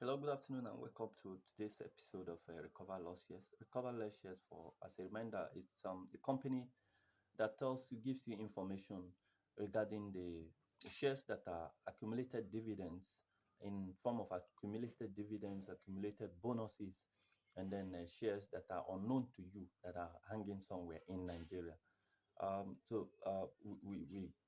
Hello, good afternoon, and welcome to today's episode of Recover Loss Shares. Recover Loss Shares, for as a reminder, it's a company that gives you information regarding the shares that are accumulated dividends in form of accumulated dividends, accumulated bonuses, and then shares that are unknown to you that are hanging somewhere in Nigeria.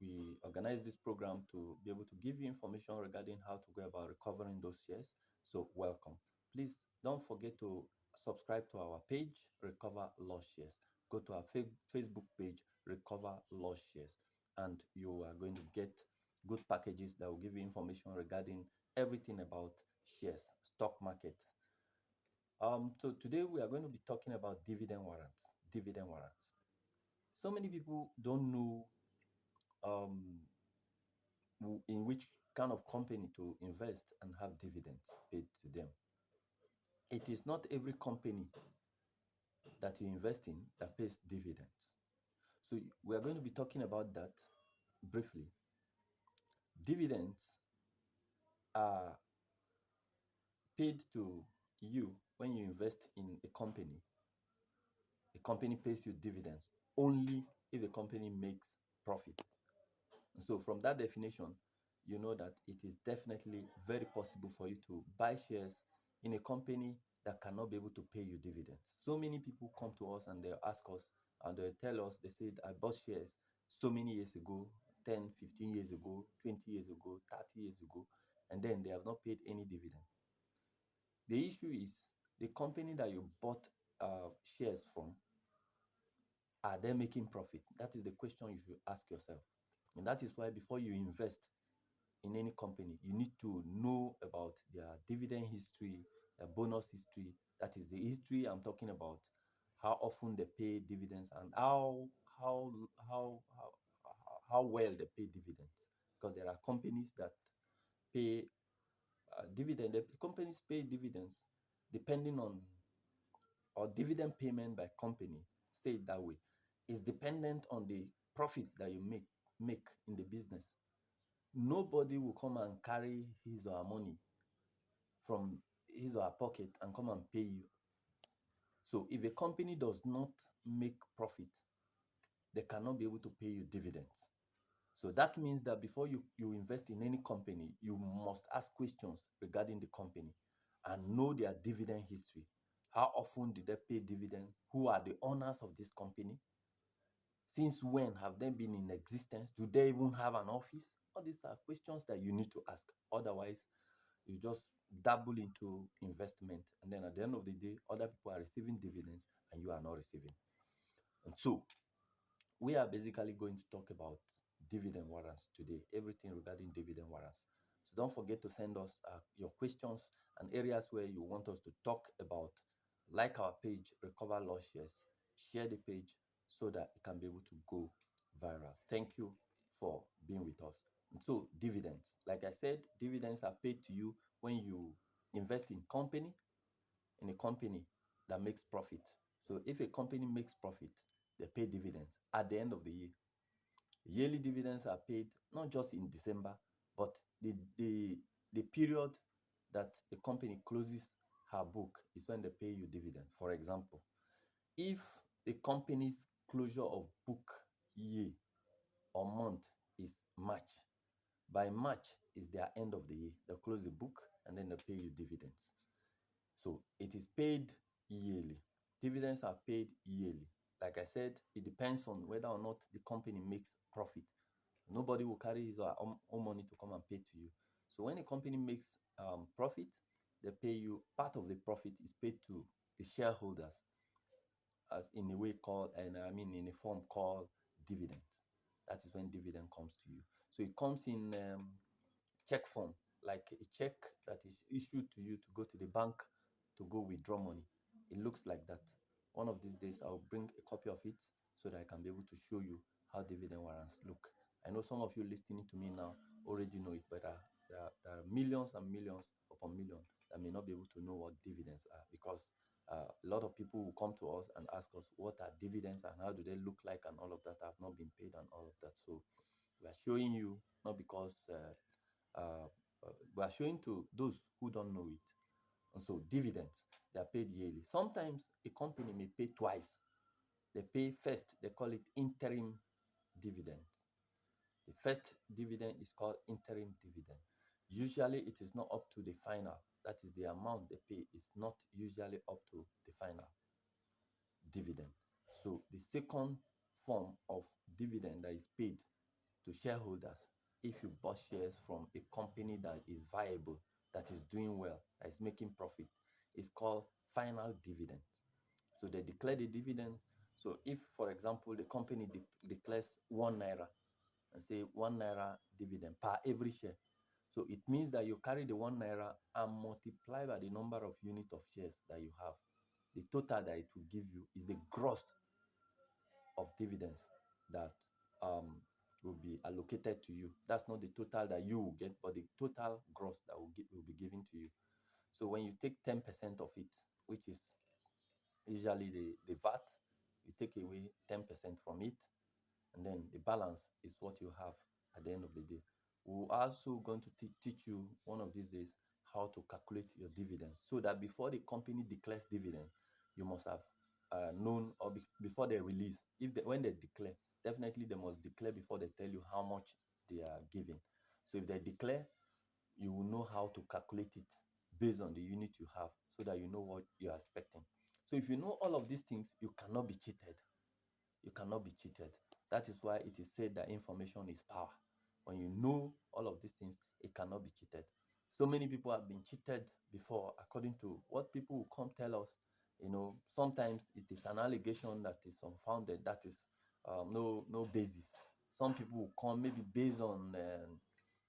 We organize this program to be able to give you information regarding how to go about recovering those shares. So welcome. Please don't forget to subscribe to our page, Recover Lost Shares. Go to our Facebook page, Recover Lost Shares, and you are going to get good packages that will give you information regarding everything about shares, stock market. So today we are going to be talking about dividend warrants. Dividend warrants. So many people don't know um, in which kind of company to invest and have dividends paid to them. It is not every company that you invest in that pays dividends. So we are going to be talking about that briefly. Dividends are paid to you when you invest in a company. A company pays you dividends only if the company makes profit. So from that definition, you know that it is definitely very possible for you to buy shares in a company that cannot be able to pay you dividends. So many people come to us and they ask us and they tell us, they said, I bought shares so many years ago, 10, 15 years ago, 20 years ago, 30 years ago, and then they have not paid any dividend. The issue is the company that you bought shares from, are they making profit? That is the question you should ask yourself. And that is why before you invest in any company, you need to know about their dividend history, their bonus history. That is the history I'm talking about, how often they pay dividends and how well they pay dividends. Because there are companies that pay dividend. The companies pay dividends depending on, or dividend payment by company, say it that way, is dependent on the profit that you make in the business. Nobody will come and carry his or her money from his or her pocket and come and pay you. So if a company does not make profit, they cannot be able to pay you dividends. So that means that before you invest in any company, you must ask questions regarding the company and know their dividend history. How often did they pay dividend? Who are the owners of this company? Since when have they been in existence? Do they even have an office? All these are questions that you need to ask. Otherwise, you just dabble into investment, and then at the end of the day, other people are receiving dividends and you are not receiving. And so we are basically going to talk about dividend warrants today, everything regarding dividend warrants. So don't forget to send us your questions and areas where you want us to talk about. Like our page, Recover Lost Shares, share the page so that it can be able to go viral. Thank you for being with us. And so dividends, like I said, dividends are paid to you when you invest in a company that makes profit. So if a company makes profit, they pay dividends at the end of the year. Yearly dividends are paid not just in December, but the period that the company closes her book is when they pay you dividend. For example, if the company's closure of book year or month is March, by March is their end of the year. They'll close the book and then they pay you dividends. So it is paid yearly. Dividends are paid yearly. Like I said, it depends on whether or not the company makes profit. Nobody will carry his or her own money to come and pay to you. So when a company makes profit, they pay you. Part of the profit is paid to the shareholders as in a way called, and I mean in a form called dividends. That is when dividend comes to you. So it comes in check form, like a check that is issued to you to go to the bank to go withdraw money. It looks like that. One of these days, I'll bring a copy of it so that I can be able to show you how dividend warrants look. I know some of you listening to me now already know it, but there are millions and millions upon millions that may not be able to know what dividends are, because a lot of people will come to us and ask us what are dividends and how do they look like and all of that have not been paid and all of that. So we are showing you, not because we are showing to those who don't know it, And so dividends, they are paid yearly. Sometimes a company may pay twice. They pay first, they call it interim dividends. The first dividend is called interim dividend. Usually it is not up to the final. That is, the amount they pay is not usually up to the final dividend. So the second form of dividend that is paid to shareholders, if you bought shares from a company that is viable, that is doing well, that is making profit, is called final dividend. So they declare the dividend. So if, for example, the company declares 1 naira and say 1 naira dividend per every share, so it means that you carry the 1 naira and multiply by the number of units of shares that you have. The total that it will give you is the gross of dividends that will be allocated to you. That's not the total that you will get, but the total gross that will be given to you. So when you take 10% of it, which is usually the VAT, you take away 10% from it, and then the balance is what you have at the end of the day. We're also going to teach you one of these days how to calculate your dividends, so that before the company declares dividend, you must have known, or before they release, when they declare, definitely they must declare before they tell you how much they are giving. So if they declare, you will know how to calculate it based on the unit you have, so that you know what you are expecting. So if you know all of these things, you cannot be cheated. You cannot be cheated. That is why it is said that information is power. When you know all of these things, it cannot be cheated. So many people have been cheated before, according to what people will come tell us. Sometimes it is an allegation that is unfounded, that is no basis. Some people will come maybe based on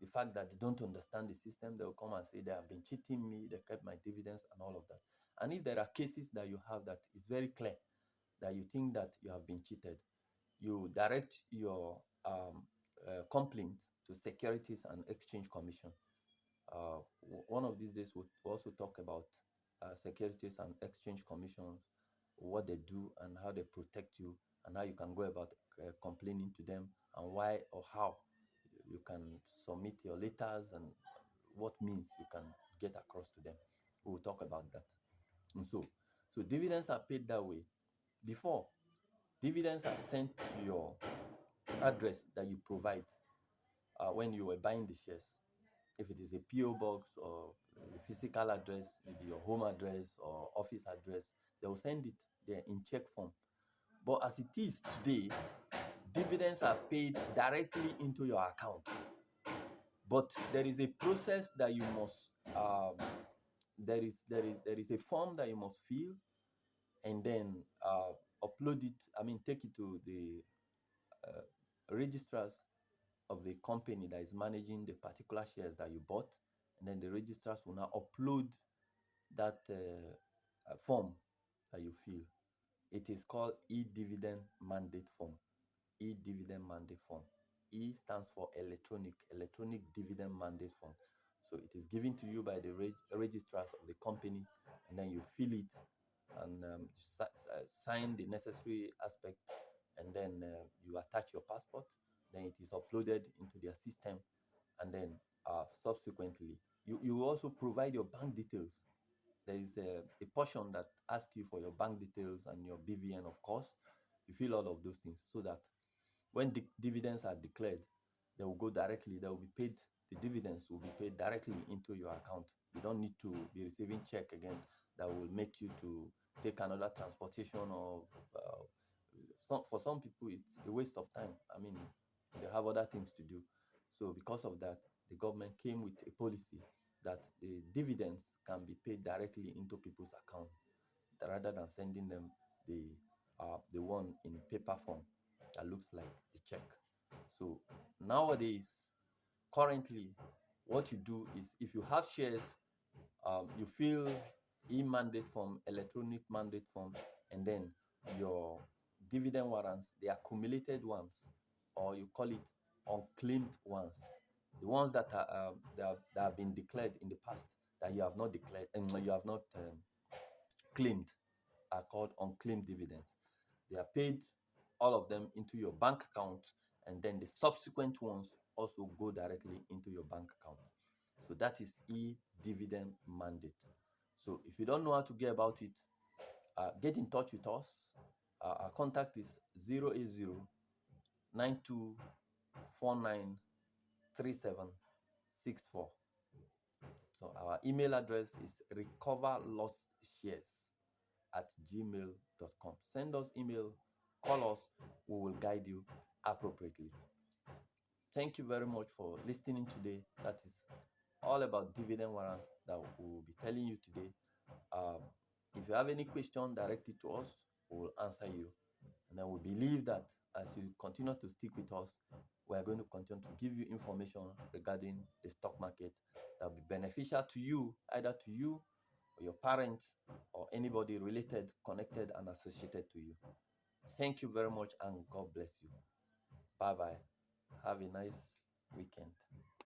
the fact that they don't understand the system. They will come and say they have been cheating me, they kept my dividends and all of that. And if there are cases that you have that is very clear, that you think that you have been cheated, you direct your complaint to Securities and Exchange Commission. One of these days, we'll also talk about Securities and Exchange Commissions, what they do and how they protect you, and how you can go about complaining to them, and why or how you can submit your letters, and what means you can get across to them. We'll talk about that. And so dividends are paid that way. Before, dividends are sent to your address that you provide when you were buying the shares. If it is a PO box or a physical address, maybe your home address or office address, they will send it there in check form. But as it is today, dividends are paid directly into your account. But there is a process that you must. There is a form that you must fill, and then upload it. Take it to the registrars of the company that is managing the particular shares that you bought, and then the registrars will now upload that form that you fill. It is called e-dividend mandate form. E-dividend mandate form. E stands for electronic dividend mandate form. So it is given to you by the registrars of the company, and then you fill it and sign the necessary aspect, and then you attach your passport. Then it is uploaded into their system, and then subsequently you also provide your bank details. There is a portion that asks you for your bank details and your BVN, of course. You fill all of those things, so that when the dividends are declared, they will go directly, they will be paid, the dividends will be paid directly into your account. You don't need to be receiving check again that will make you to take another transportation, or for some people it's a waste of time. They have other things to do. So because of that, the government came with a policy that the dividends can be paid directly into people's account, rather than sending them the one in paper form that looks like the check. So nowadays, currently, what you do is, if you have shares, you fill e-mandate form, electronic mandate form, and then your dividend warrants, the accumulated ones, or you call it unclaimed ones, the ones that have been declared in the past, that you have not declared and you have not claimed, are called unclaimed dividends. They are paid, all of them, into your bank account, and then the subsequent ones also go directly into your bank account. So that is e-dividend mandate. So you don't know how to get about it, get in touch with us. Our contact is 080 9249 3764. So our email address is recoverlostshares@gmail.com. Send us email, call us, we will guide you appropriately. Thank you very much for listening today. That is all about dividend warrants that we will be telling you today. If you have any question directed to us, we will answer you. And then we believe that as you continue to stick with us, we are going to continue to give you information regarding the stock market that will be beneficial to you, either to you or your parents or anybody related, connected, and associated to you. Thank you very much, and God bless you. Bye bye. Have a nice weekend.